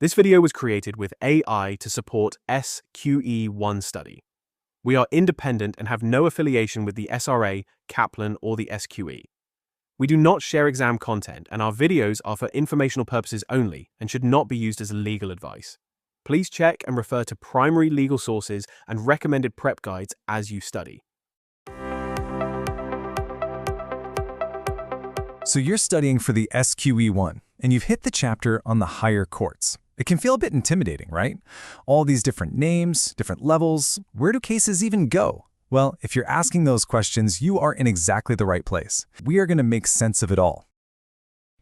This video was created with AI to support SQE1 study. We are independent and have no affiliation with the SRA, Kaplan, or the SQE. We do not share exam content, and our videos are for informational purposes only and should not be used as legal advice. Please check and refer to primary legal sources and recommended prep guides as you study. So you're studying for the SQE1, and you've hit the chapter on the higher courts. It can feel a bit intimidating, right? All these different names, different levels, where do cases even go? Well, if you're asking those questions, you are in exactly the right place. We are going to make sense of it all.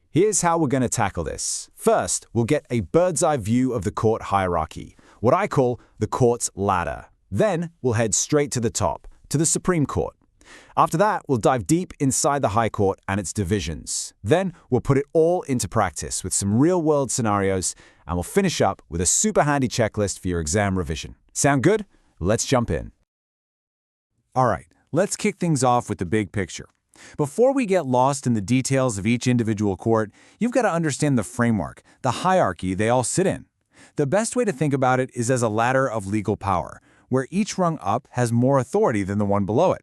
Here's how we're going to tackle this. First, we'll get a bird's-eye view of the court hierarchy, what I call the court's ladder. Then, we'll head straight to the top, to the Supreme Court. After that, we'll dive deep inside the High Court and its divisions. Then, we'll put it all into practice with some real-world scenarios, and we'll finish up with a super handy checklist for your exam revision. Sound good? Let's jump in. All right, let's kick things off with the big picture. Before we get lost in the details of each individual court, you've got to understand the framework, the hierarchy they all sit in. The best way to think about it is as a ladder of legal power, where each rung up has more authority than the one below it.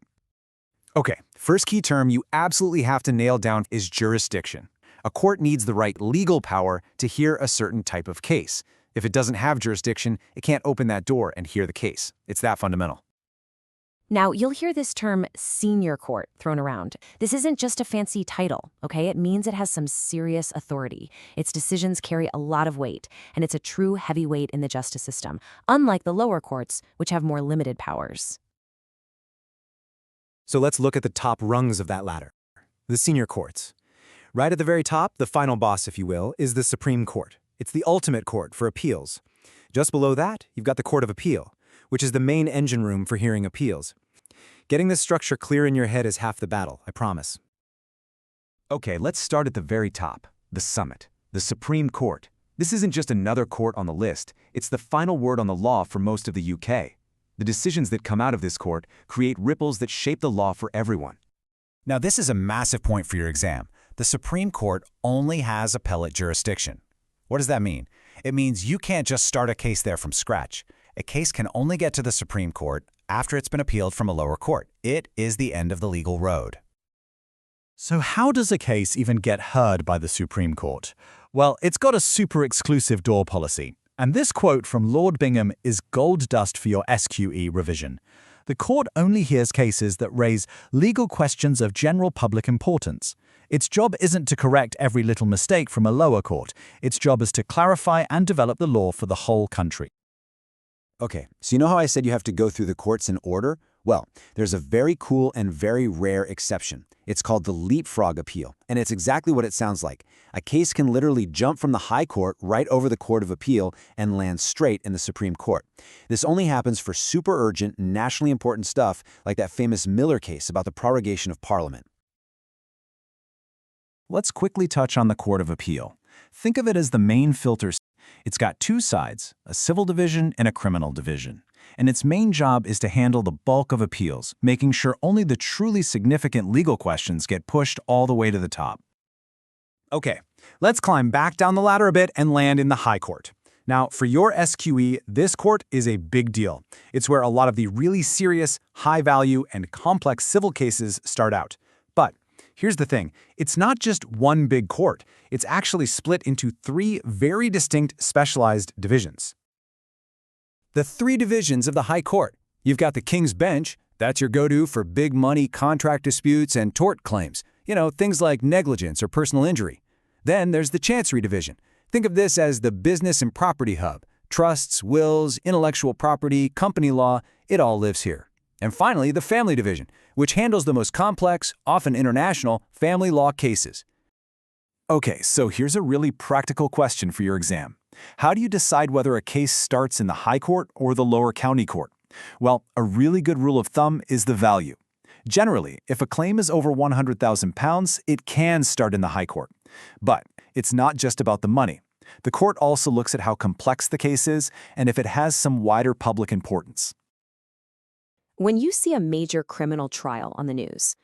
Okay, first key term you absolutely have to nail down is jurisdiction. A court needs the right legal power to hear a certain type of case. If it doesn't have jurisdiction, it can't open that door and hear the case. It's that fundamental. Now, you'll hear this term senior court thrown around. This isn't just a fancy title, okay? It means it has some serious authority. Its decisions carry a lot of weight, and it's a true heavyweight in the justice system, unlike the lower courts, which have more limited powers. So let's look at the top rungs of that ladder, the senior courts. Right at the very top, the final boss, if you will, is the Supreme Court. It's the ultimate court for appeals. Just below that, you've got the Court of Appeal, which is the main engine room for hearing appeals. Getting this structure clear in your head is half the battle, I promise. Okay, let's start at the very top, the summit, the Supreme Court. This isn't just another court on the list, it's the final word on the law for most of the UK. The decisions that come out of this court create ripples that shape the law for everyone. Now, this is a massive point for your exam. The Supreme Court only has appellate jurisdiction. What does that mean? It means you can't just start a case there from scratch. A case can only get to the Supreme Court after it's been appealed from a lower court. It is the end of the legal road. So how does a case even get heard by the Supreme Court? Well, it's got a super exclusive door policy. And this quote from Lord Bingham is gold dust for your SQE revision. The court only hears cases that raise legal questions of general public importance. Its job isn't to correct every little mistake from a lower court. Its job is to clarify and develop the law for the whole country. Okay, so you know how I said you have to go through the courts in order? Well, there's a very cool and very rare exception. It's called the leapfrog appeal, and it's exactly what it sounds like. A case can literally jump from the High Court right over the Court of Appeal and land straight in the Supreme Court. This only happens for super urgent, nationally important stuff like that famous Miller case about the prorogation of Parliament. Let's quickly touch on the Court of Appeal. Think of it as the main filter. It's got two sides, a civil division and a criminal division. And its main job is to handle the bulk of appeals, making sure only the truly significant legal questions get pushed all the way to the top. Okay, let's climb back down the ladder a bit and land in the High Court. Now, for your SQE, this court is a big deal. It's where a lot of the really serious, high-value, and complex civil cases start out. But here's the thing, it's not just one big court. It's actually split into three very distinct specialized divisions. The three divisions of the High Court. You've got the King's Bench. That's your go-to for big money contract disputes and tort claims. You know, things like negligence or personal injury. Then there's the Chancery Division. Think of this as the business and property hub. Trusts, wills, intellectual property, company law, it all lives here. And finally, the Family Division, which handles the most complex, often international, family law cases. Okay, so here's a really practical question for your exam. How do you decide whether a case starts in the High Court or the lower county court? Well, a really good rule of thumb is the value. Generally, if a claim is over £100,000, it can start in the High Court. But it's not just about the money. The court also looks at how complex the case is and if it has some wider public importance. When you see a major criminal trial on the news,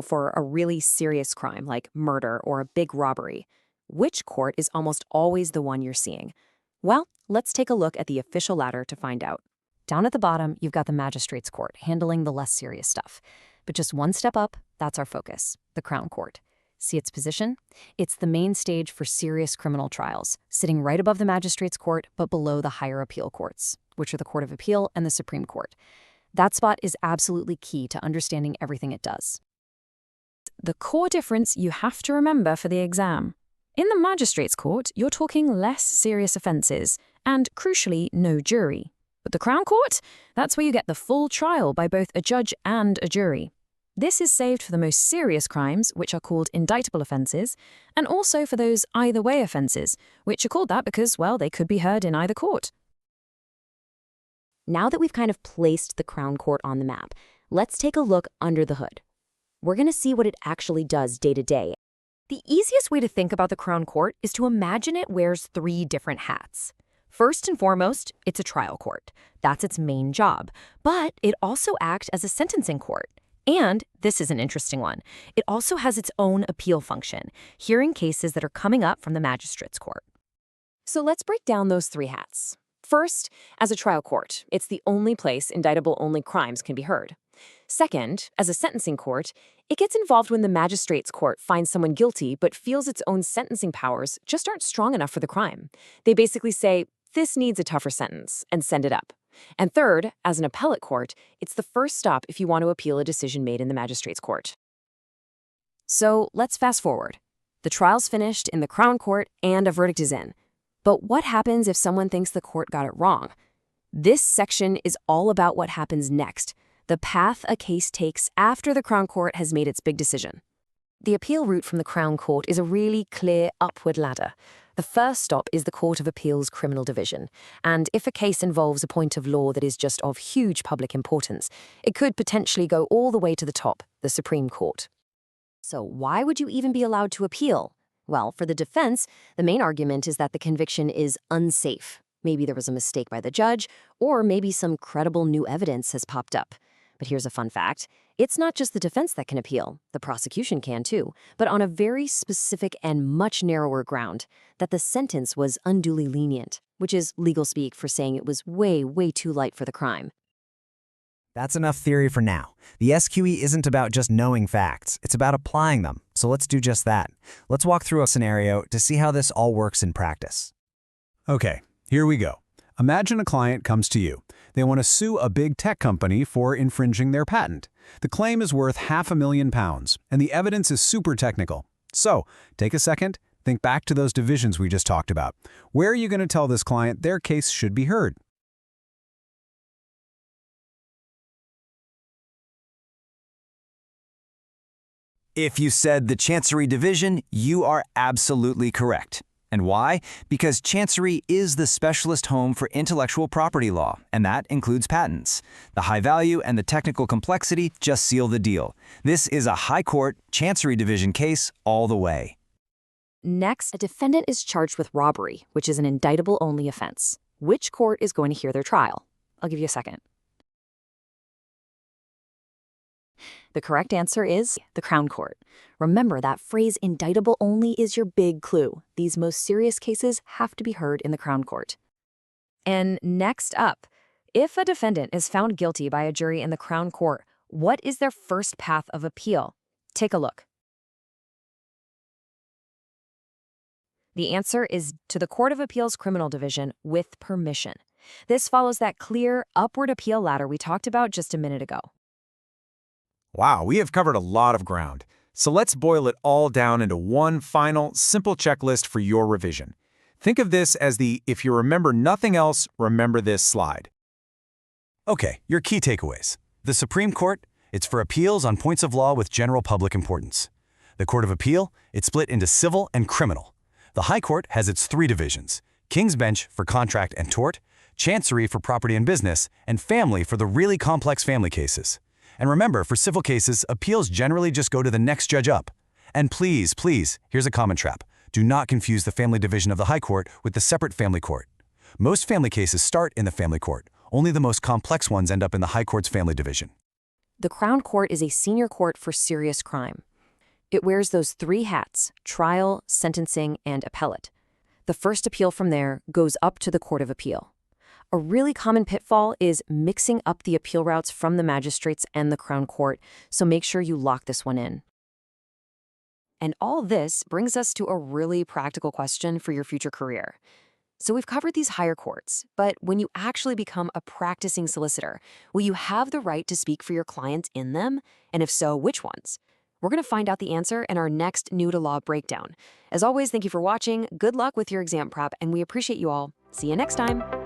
for a really serious crime like murder or a big robbery, which court is almost always the one you're seeing? Well, let's take a look at the official ladder to find out. Down at the bottom, you've got the Magistrates Court, handling the less serious stuff. But just one step up, that's our focus, the Crown Court. See its position? It's the main stage for serious criminal trials, sitting right above the Magistrates Court, but below the higher appeal courts, which are the Court of Appeal and the Supreme Court. That spot is absolutely key to understanding everything it does. The core difference you have to remember for the exam. In the Magistrates Court, you're talking less serious offences, and crucially, no jury. But the Crown Court? That's where you get the full trial by both a judge and a jury. This is saved for the most serious crimes, which are called indictable offences, and also for those either-way offences, which are called that because, well, they could be heard in either court. Now that we've kind of placed the Crown Court on the map, let's take a look under the hood. We're going to see what it actually does day to day. The easiest way to think about the Crown Court is to imagine it wears 3 different hats. First and foremost, it's a trial court. That's its main job. But it also acts as a sentencing court. And, this is an interesting one, it also has its own appeal function, hearing cases that are coming up from the Magistrates Court. So let's break down those 3 hats. First, as a trial court, it's the only place indictable-only crimes can be heard. Second, as a sentencing court, it gets involved when the Magistrates Court finds someone guilty but feels its own sentencing powers just aren't strong enough for the crime. They basically say, this needs a tougher sentence, and send it up. And third, as an appellate court, it's the first stop if you want to appeal a decision made in the Magistrates Court. So let's fast forward. The trial's finished in the Crown Court and a verdict is in. But what happens if someone thinks the court got it wrong? This section is all about what happens next, the path a case takes after the Crown Court has made its big decision. The appeal route from the Crown Court is a really clear upward ladder. The first stop is the Court of Appeal's Criminal Division, and if a case involves a point of law that is just of huge public importance, it could potentially go all the way to the top, the Supreme Court. So why would you even be allowed to appeal? Well, for the defense, the main argument is that the conviction is unsafe. Maybe there was a mistake by the judge, or maybe some credible new evidence has popped up. But here's a fun fact. It's not just the defense that can appeal. The prosecution can too, but on a very specific and much narrower ground, that the sentence was unduly lenient, which is legal speak for saying it was way, way too light for the crime. That's enough theory for now. The SQE isn't about just knowing facts, it's about applying them. So let's do just that. Let's walk through a scenario to see how this all works in practice. Okay, here we go. Imagine a client comes to you. They want to sue a big tech company for infringing their patent. The claim is worth £500,000, and the evidence is super technical. So, take a second, think back to those divisions we just talked about. Where are you going to tell this client their case should be heard? If you said the Chancery Division, you are absolutely correct. And why? Because Chancery is the specialist home for intellectual property law, and that includes patents. The high value and the technical complexity just seal the deal. This is a high court, Chancery Division case all the way. Next, a defendant is charged with robbery, which is an indictable-only offense. Which court is going to hear their trial? I'll give you a second. The correct answer is the Crown Court. Remember, that phrase indictable only is your big clue. These most serious cases have to be heard in the Crown Court. And next up, if a defendant is found guilty by a jury in the Crown Court, what is their first path of appeal? Take a look. The answer is to the Court of Appeal's Criminal Division with permission. This follows that clear upward appeal ladder we talked about just a minute ago. Wow, we have covered a lot of ground. So let's boil it all down into one final, simple checklist for your revision. Think of this as the if you remember nothing else, remember this slide. Okay, your key takeaways. The Supreme Court, it's for appeals on points of law with general public importance. The Court of Appeal, it's split into civil and criminal. The High Court has its 3 divisions: King's Bench for contract and tort, Chancery for property and business, and Family for the really complex family cases. And remember, for civil cases, appeals generally just go to the next judge up. And please, here's a common trap. Do not confuse the Family Division of the High Court with the separate Family Court. Most family cases start in the Family Court. Only the most complex ones end up in the High Court's Family Division. The Crown Court is a senior court for serious crime. It wears those 3 hats: trial, sentencing, and appellate. The first appeal from there goes up to the Court of Appeal. A really common pitfall is mixing up the appeal routes from the magistrates and the Crown Court, so make sure you lock this one in. And all this brings us to a really practical question for your future career. So we've covered these higher courts, but when you actually become a practicing solicitor, will you have the right to speak for your clients in them? And if so, which ones? We're going to find out the answer in our next New to Law breakdown. As always, thank you for watching, good luck with your exam prep, and we appreciate you all. See you next time.